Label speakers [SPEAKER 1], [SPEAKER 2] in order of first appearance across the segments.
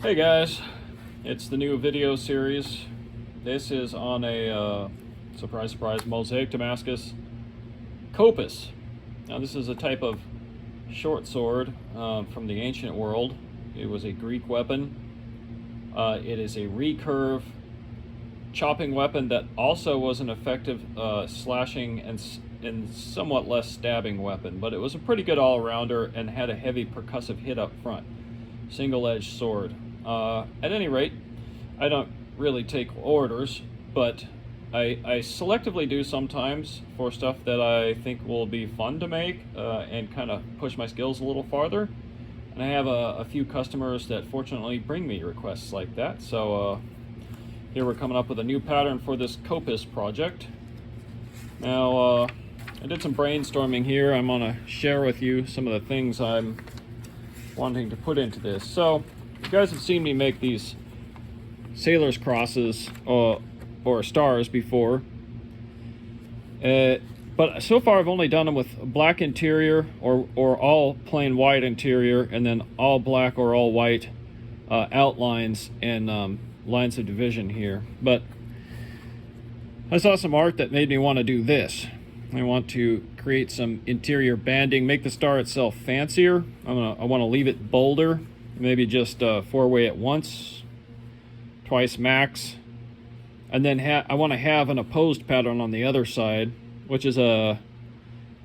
[SPEAKER 1] Hey guys, it's the new video series. This is on a surprise, surprise, Mosaic Damascus Kopis. Now, this is a type of short sword from the ancient world. It was a Greek weapon. It is a recurve chopping weapon that also was an effective slashing and somewhat less stabbing weapon, but it was a pretty good all-rounder and had a heavy percussive hit up front. Single-edged sword. At any rate, I don't really take orders, but I selectively do sometimes for stuff that I think will be fun to make and kind of push my skills a little farther. And I have a few customers that fortunately bring me requests like that. So here we're coming up with a new pattern for this Kopis project. Now, I did some brainstorming here. I'm going to share with you some of the things I'm wanting to put into this. So, you guys have seen me make these sailor's crosses or stars before. But so far I've only done them with black interior or all plain white interior, and then all black or all white outlines and lines of division here. But I saw some art that made me want to do this. I want to create some interior banding, make the star itself fancier. I want to leave it bolder, maybe just 4-way at once, twice max. And then I want to have an opposed pattern on the other side, which is a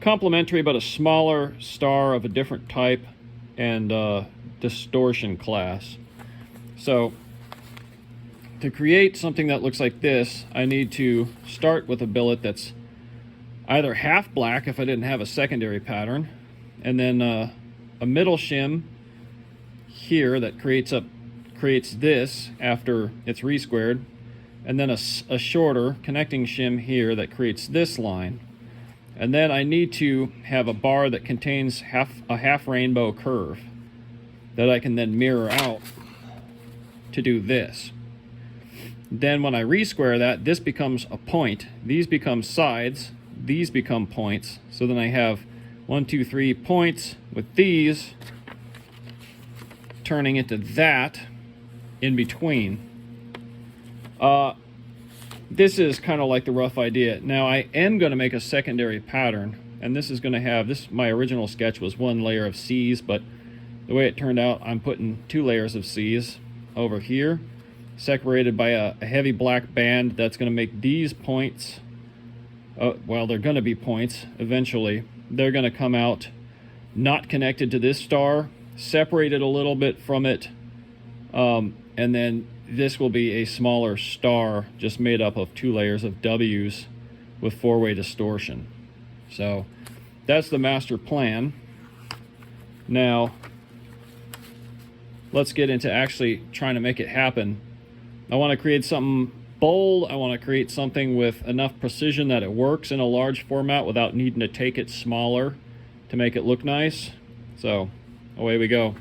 [SPEAKER 1] complementary but a smaller star of a different type and distortion class. So to create something that looks like this, I need to start with a billet that's either half black if I didn't have a secondary pattern, and then a middle shim here that creates this after it's re-squared, and then a shorter connecting shim here that creates this line. And then I need to have a bar that contains a half rainbow curve that I can then mirror out to do this. Then when I re-square that, this becomes a point, these become sides, these become points. So then I have 1, 2, 3 points with these turning into that in between. This is kind of like the rough idea. Now I am going to make a secondary pattern, and this is going to have this. My original sketch was 1 layer of C's, but the way it turned out, I'm putting 2 layers of C's over here, separated by a heavy black band that's going to make these points. Well, they're going to be points eventually. They're going to come out not connected to this star, separated a little bit from it, and then this will be a smaller star just made up of 2 layers of W's with 4-way distortion. So that's the master plan. Now let's get into actually trying to make it happen. I want to create something bold. I want to create something with enough precision that it works in a large format without needing to take it smaller to make it look nice. So away we go.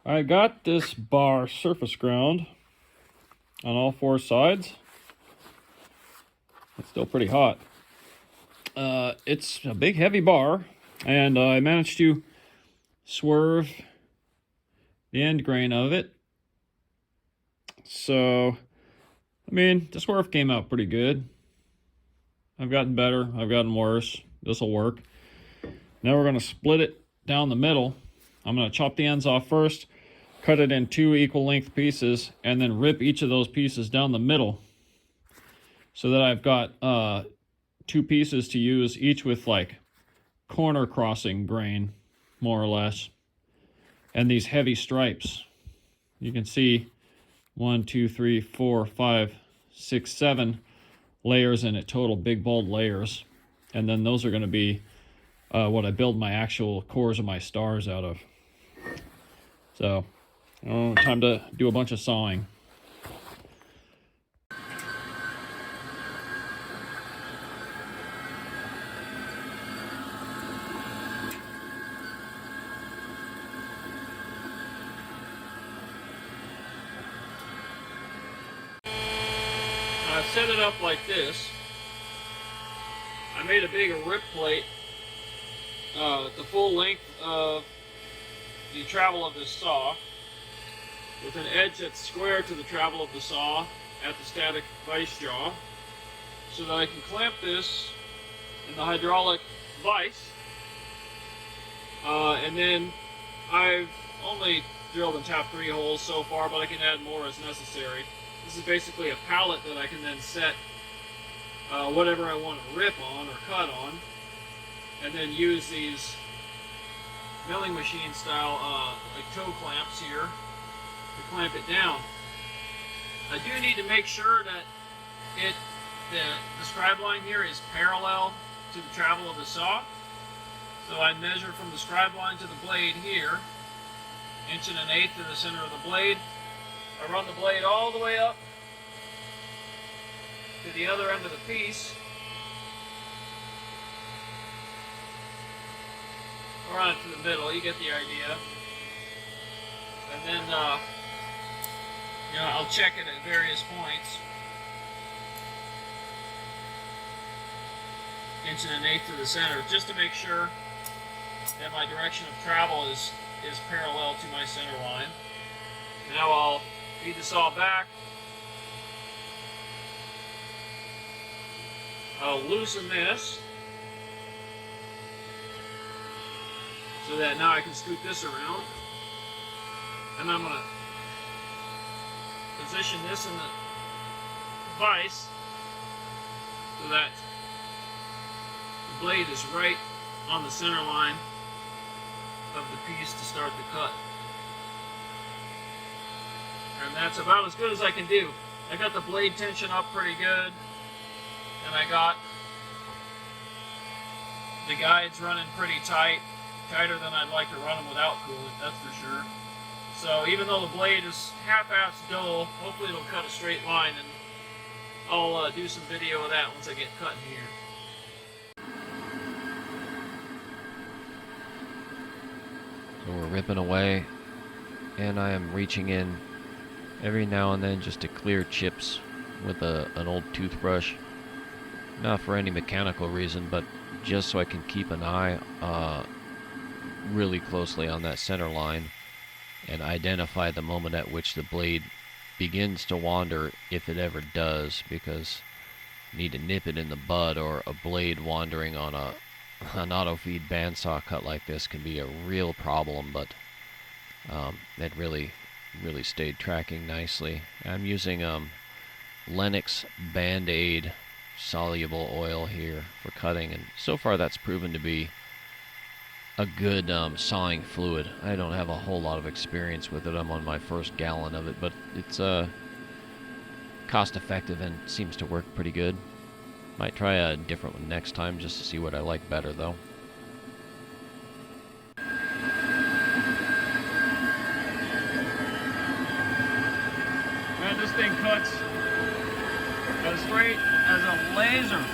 [SPEAKER 1] I got this bar surface ground on all 4 sides. It's still pretty hot. It's a big heavy bar, and I managed to swerve the end grain of it. So, I mean, the swerve came out pretty good. I've gotten better, I've gotten worse. This will work. Now we're going to split it down the middle. I'm going to chop the ends off first, cut it in 2 equal length pieces, and then rip each of those pieces down the middle so that I've got 2 pieces to use, each with like corner crossing grain, more or less. And these heavy stripes. You can see 1, 2, 3, 4, 5, 6, 7 layers in it, total big bold layers. And then those are going to be what I build my actual cores of my stars out of. So, time to do a bunch of sawing. I set it up like this. I made a big rip plate the full length of the travel of this saw with an edge that's square to the travel of the saw at the static vise jaw, so that I can clamp this in the hydraulic vise. And then I've only drilled and tapped 3 holes so far, but I can add more as necessary. This is basically a pallet that I can then set whatever I want to rip on or cut on, and then use these milling machine style like toe clamps here to clamp it down. I do need to make sure that the scribe line here is parallel to the travel of the saw. So I measure from the scribe line to the blade here, 1 1/8 in the center of the blade. I run the blade all the way up to the other end of the piece. I'll run it to the middle, you get the idea. And then, I'll check it at various points. 1 1/8 to the center, just to make sure that my direction of travel is parallel to my center line. Now I'll feed the saw back. I'll loosen this so that now I can scoot this around. And I'm going to position this in the vise so that the blade is right on the center line of the piece to start the cut. And that's about as good as I can do. I got the blade tension up pretty good, and I got the guides running pretty tight, tighter than I'd like to run them without coolant, that's for sure. So even though the blade is half-ass dull, hopefully it'll cut a straight line, and I'll do some video of that once I get cutting here.
[SPEAKER 2] So we're ripping away, and I am reaching in every now and then just to clear chips with an old toothbrush. Not for any mechanical reason, but just so I can keep an eye really closely on that center line and identify the moment at which the blade begins to wander, if it ever does, because you need to nip it in the bud, or a blade wandering on an auto feed bandsaw cut like this can be a real problem. But it really stayed tracking nicely. I'm using Lennox Band-Aid soluble oil here for cutting, and so far that's proven to be a good sawing fluid. I don't have a whole lot of experience with it. I'm on my first gallon of it, but it's cost effective and seems to work pretty good. Might try a different one next time just to see what I like better, though.
[SPEAKER 1] Man, this thing cuts as straight as a laser.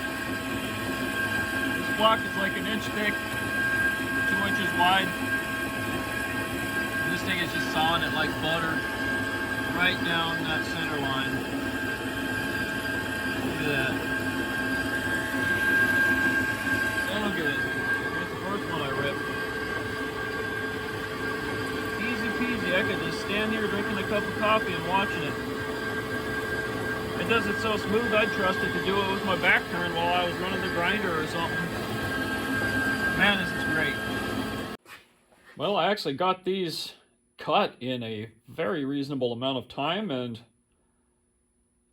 [SPEAKER 1] This block is like 1 inch thick, 2 inches wide. And this thing is just sawing it like butter right down that center line. Look at that. So good. Here's the first one I ripped. Easy peasy. I could just stand here drinking a cup of coffee and watching it. It does it so smooth, I'd trust it to do it with my back turned while I was running the grinder or something. Man, this is great. Well, I actually got these cut in a very reasonable amount of time and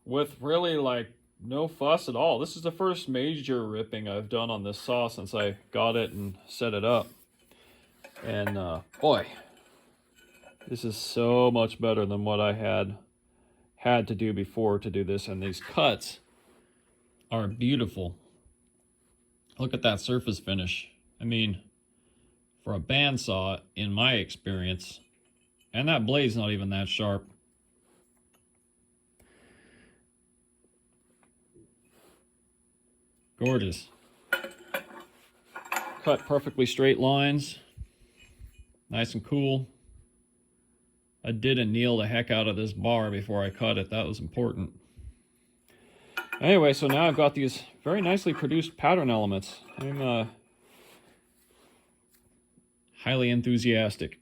[SPEAKER 1] with really like no fuss at all. This is the first major ripping I've done on this saw since I got it and set it up. And boy, this is so much better than what I had to do before to do this. And these cuts are beautiful. Look at that surface finish. I mean, for a bandsaw, in my experience, and that blade's not even that sharp. Gorgeous. Cut perfectly straight lines. Nice and cool. I did anneal the heck out of this bar before I cut it. That was important. Anyway, so now I've got these very nicely produced pattern elements. I'm highly enthusiastic.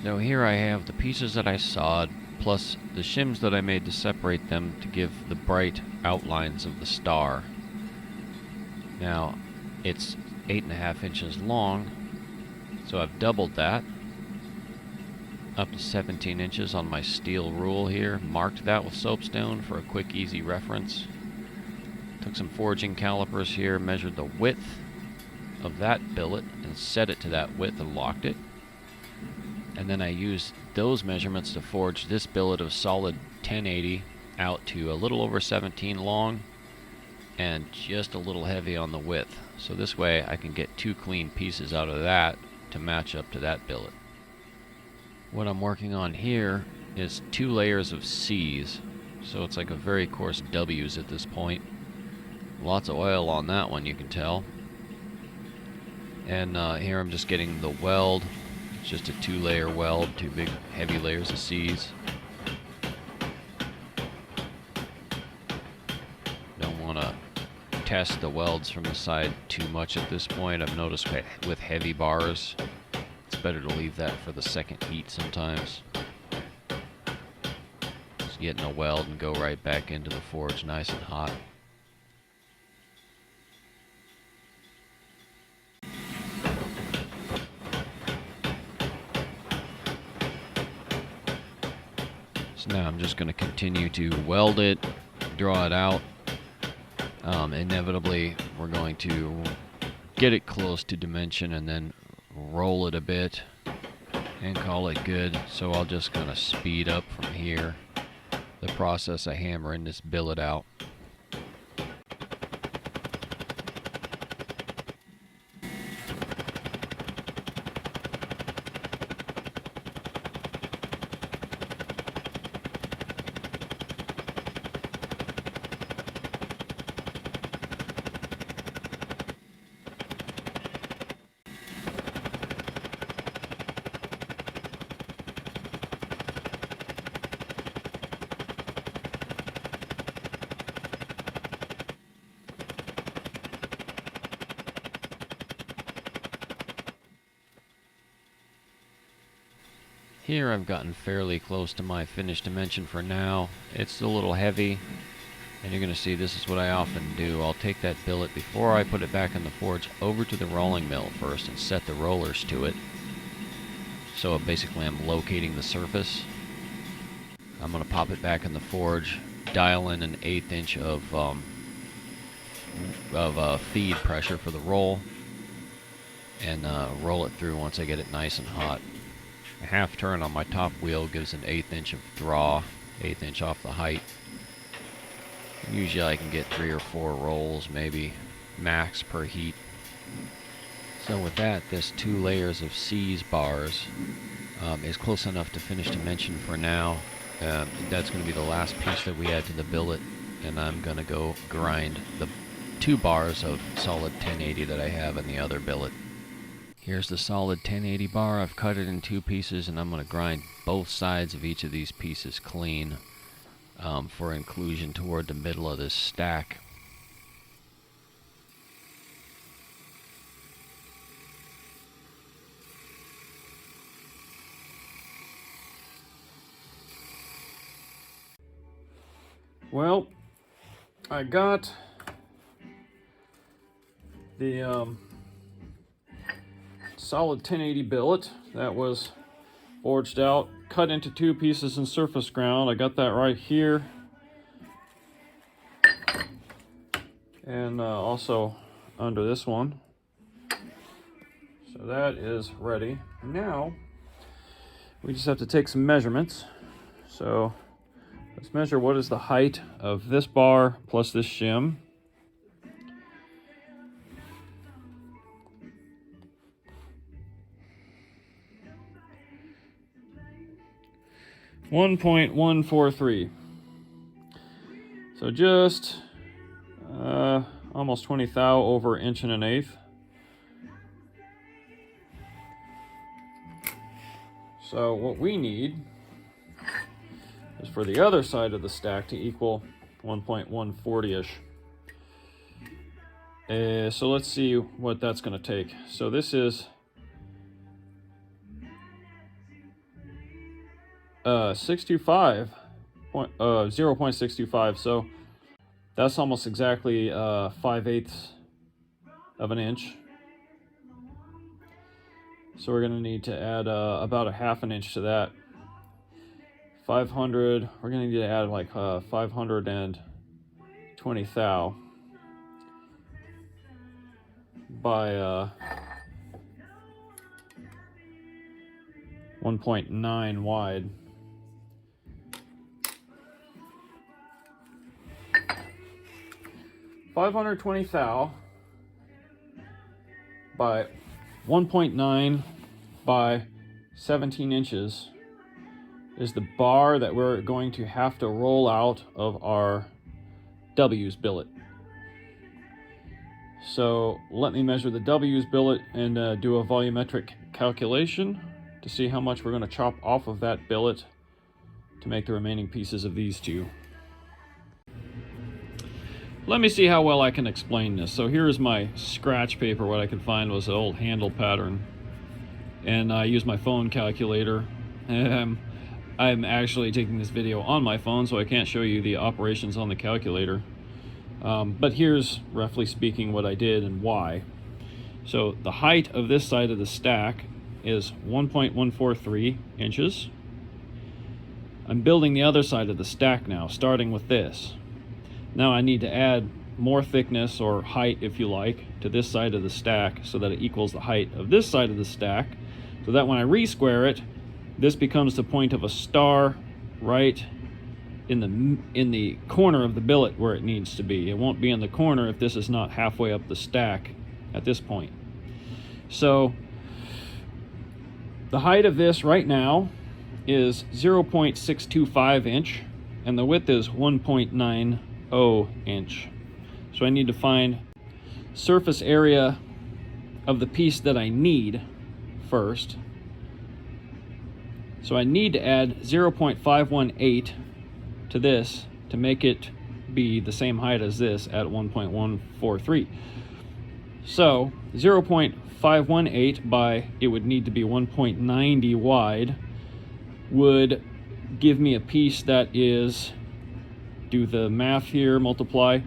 [SPEAKER 2] Now here I have the pieces that I sawed, plus the shims that I made to separate them to give the bright outlines of the star. Now, it's 8.5 inches long, so I've doubled that up to 17 inches on my steel rule here. Marked that with soapstone for a quick, easy reference. Took some forging calipers here, measured the width of that billet and set it to that width and locked it. And then I used those measurements to forge this billet of solid 1080 out to a little over 17 long and just a little heavy on the width. So this way I can get 2 clean pieces out of that to match up to that billet. What I'm working on here is 2 layers of C's. So it's like a very coarse W's at this point. Lots of oil on that one, you can tell. And here I'm just getting the weld. It's just a 2-layer weld, 2 big heavy layers of C's. Don't want to test the welds from the side too much at this point. I've noticed with heavy bars, it's better to leave that for the second heat sometimes. Just get in a weld and go right back into the forge nice and hot. So now I'm just going to continue to weld it, draw it out. Inevitably, we're going to get it close to dimension and then roll it a bit and call it good. So I'll just kind of speed up from here the process of hammering this billet out. Here I've gotten fairly close to my finished dimension for now. It's a little heavy, and you're going to see this is what I often do. I'll take that billet before I put it back in the forge over to the rolling mill first and set the rollers to it. So basically I'm locating the surface. I'm going to pop it back in the forge, dial in an 1/8 inch of feed pressure for the roll, and roll it through once I get it nice and hot. A half turn on my top wheel gives an 1/8 inch of draw, 1/8 inch off the height. Usually I can get 3 or 4 rolls, maybe max per heat. So with that, this 2 layers of C's bars is close enough to finish dimension for now. That's going to be the last piece that we add to the billet, and I'm going to go grind the 2 bars of solid 1080 that I have in the other billet. Here's the solid 1080 bar. I've cut it in 2 pieces, and I'm going to grind both sides of each of these pieces clean for inclusion toward the middle of this stack.
[SPEAKER 1] Well, I got the solid 1080 billet that was forged out, cut into 2 pieces in surface ground. I got that right here, and also under this one. So that is ready. Now we just have to take some measurements. So let's measure what is the height of this bar plus this shim. .143. So just almost 20 thou over 1 1/8 inches. So what we need is for the other side of the stack to equal 1.140-ish. So let's see what that's going to take. So this is 0.625, so that's almost exactly 5/8 of an inch. So we're going to need to add about a half an inch to that. 500, we're going to need to add like 520 thou by 1.9 wide. $520 thou by 1.9 by 17 inches is the bar that we're going to have to roll out of our W's billet. So let me measure the W's billet and do a volumetric calculation to see how much we're going to chop off of that billet to make the remaining pieces of these two. Let me see how well I can explain this. So here's my scratch paper. What I could find was an old handle pattern, and I used my phone calculator. I'm actually taking this video on my phone, so I can't show you the operations on the calculator. But here's, roughly speaking, what I did and why. So the height of this side of the stack is 1.143 inches. I'm building the other side of the stack now, starting with this. Now I need to add more thickness, or height if you like, to this side of the stack so that it equals the height of this side of the stack, so that when I re-square it, this becomes the point of a star right in the corner of the billet where it needs to be. It won't be in the corner if this is not halfway up the stack at this point. So the height of this right now is 0.625 inch, and the width is 1.90 inch. So I need to find surface area of the piece that I need first. So I need to add 0.518 to this to make it be the same height as this at 1.143. So 0.518 by, it would need to be 1.90 wide, would give me a piece that is, do the math here, multiply,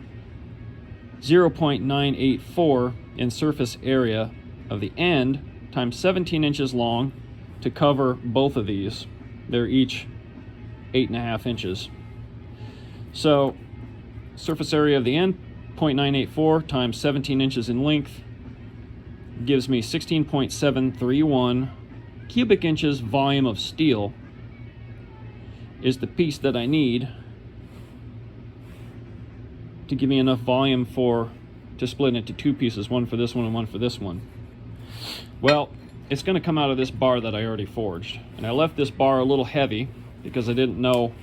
[SPEAKER 1] 0.984 in surface area of the end times 17 inches long to cover both of these. They're each 8.5 inches. So surface area of the end, 0.984 times 17 inches in length, gives me 16.731 cubic inches volume of steel is the piece that I need to give me enough volume to split into two pieces, one for this one and one for this one. Well, it's going to come out of this bar that I already forged, and I left this bar a little heavy because I didn't know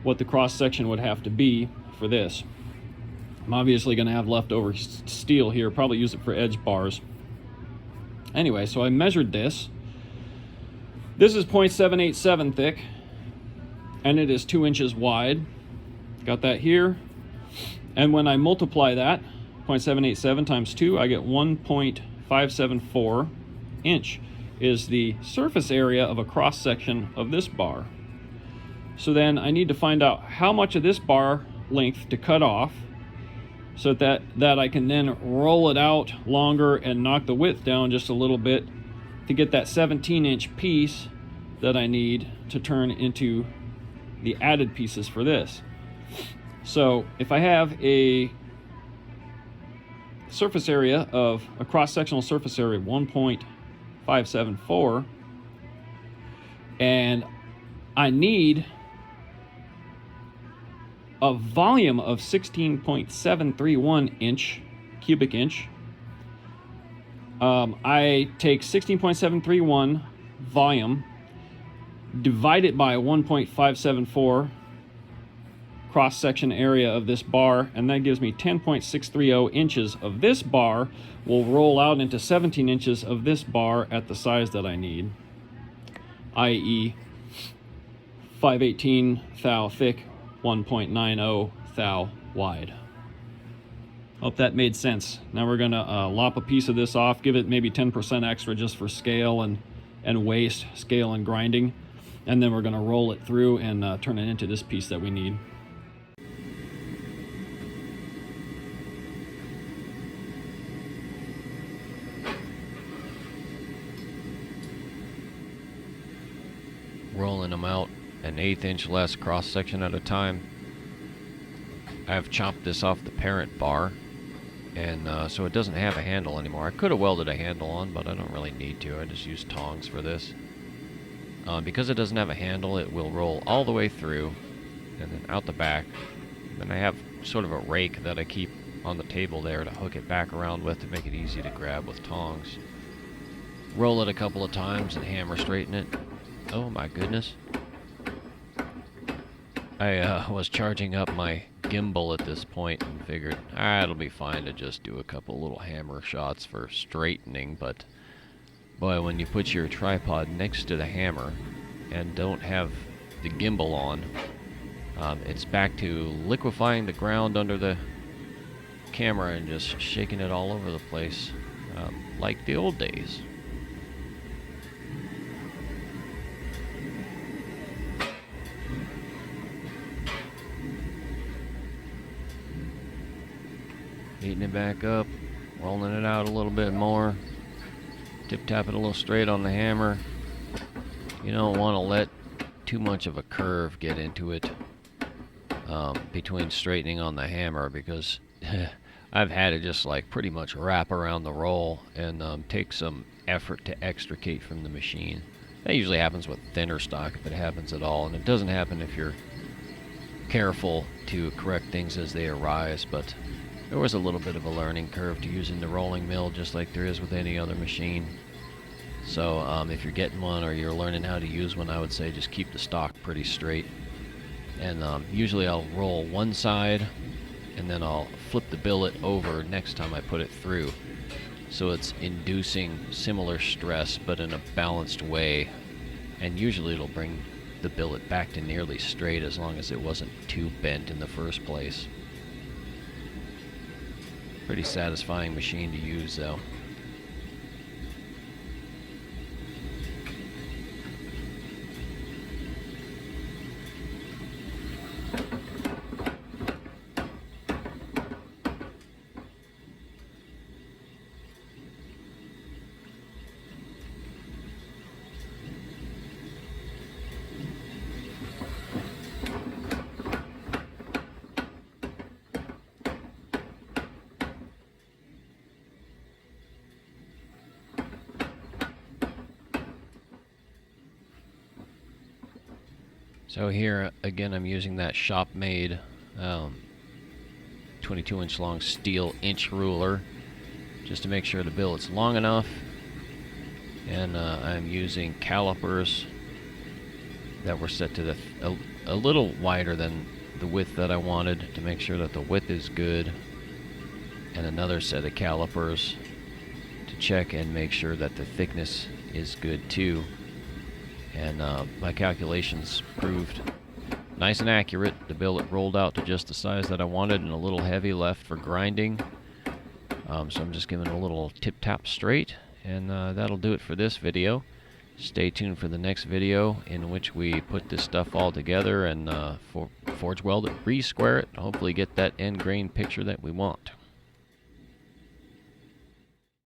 [SPEAKER 1] what the cross section would have to be for this. I'm obviously going to have leftover steel here, probably use it for edge bars. Anyway, so I measured this. This is 0.787 thick, and it is 2 inches wide. Got that here. And when I multiply that, 0.787 times 2, I get 1.574 inch is the surface area of a cross section of this bar. So then I need to find out how much of this bar length to cut off so that I can then roll it out longer and knock the width down just a little bit to get that 17-inch piece that I need to turn into the added pieces for this. So if I have a surface area of a cross-sectional surface area of 1.574, and I need a volume of 16.731 cubic inch, I take 16.731 volume, divide it by 1.574 cross-section area of this bar, and that gives me 10.630 inches of this bar will roll out into 17 inches of this bar at the size that I need, i.e. 518 thou thick, 1.90 thou wide. Hope that made sense. Now we're gonna lop a piece of this off, give it maybe 10% extra just for scale and waste, scale and grinding. and then we're going to roll it through and turn it into this piece that we need.
[SPEAKER 2] Rolling them out an 1/8 inch less cross section at a time. I've chopped this off the parent bar, and so it doesn't have a handle anymore. I could have welded a handle on, but I don't really need to. I just use tongs for this. Because it doesn't have a handle, it will roll all the way through and then out the back. Then I have sort of a rake that I keep on the table there to hook it back around with to make it easy to grab with tongs. Roll it a couple of times and hammer straighten it. Oh my goodness. I was charging up my gimbal at this point and figured, it'll be fine to just do a couple little hammer shots for straightening, but boy, when you put your tripod next to the hammer and don't have the gimbal on, it's back to liquefying the ground under the camera and just shaking it all over the place, like the old days. Heating it back up, rolling it out a little bit more, tip-tap it a little straight on the hammer. You don't want to let too much of a curve get into it between straightening on the hammer, because I've had it just like pretty much wrap around the roll and take some effort to extricate from the machine. That usually happens with thinner stock, if it happens at all, and it doesn't happen if you're careful to correct things as they arise, but there was a little bit of a learning curve to using the rolling mill, just like there is with any other machine. So if you're getting one or you're learning how to use one, I would say just keep the stock pretty straight. And usually I'll roll one side and then I'll flip the billet over next time I put it through. So it's inducing similar stress but in a balanced way. And usually it'll bring the billet back to nearly straight as long as it wasn't too bent in the first place. Pretty satisfying machine to use, though. So here again I'm using that shop-made 22-inch long steel inch ruler just to make sure the billet's long enough, and I'm using calipers that were set to a little wider than the width that I wanted to make sure that the width is good, and another set of calipers to check and make sure that the thickness is good too. And my calculations proved nice and accurate. The billet rolled out to just the size that I wanted and a little heavy left for grinding. So I'm just giving it a little tip-tap straight, and that'll do it for this video. Stay tuned for the next video in which we put this stuff all together and forge weld it, re-square it, and hopefully get that end grain picture that we want.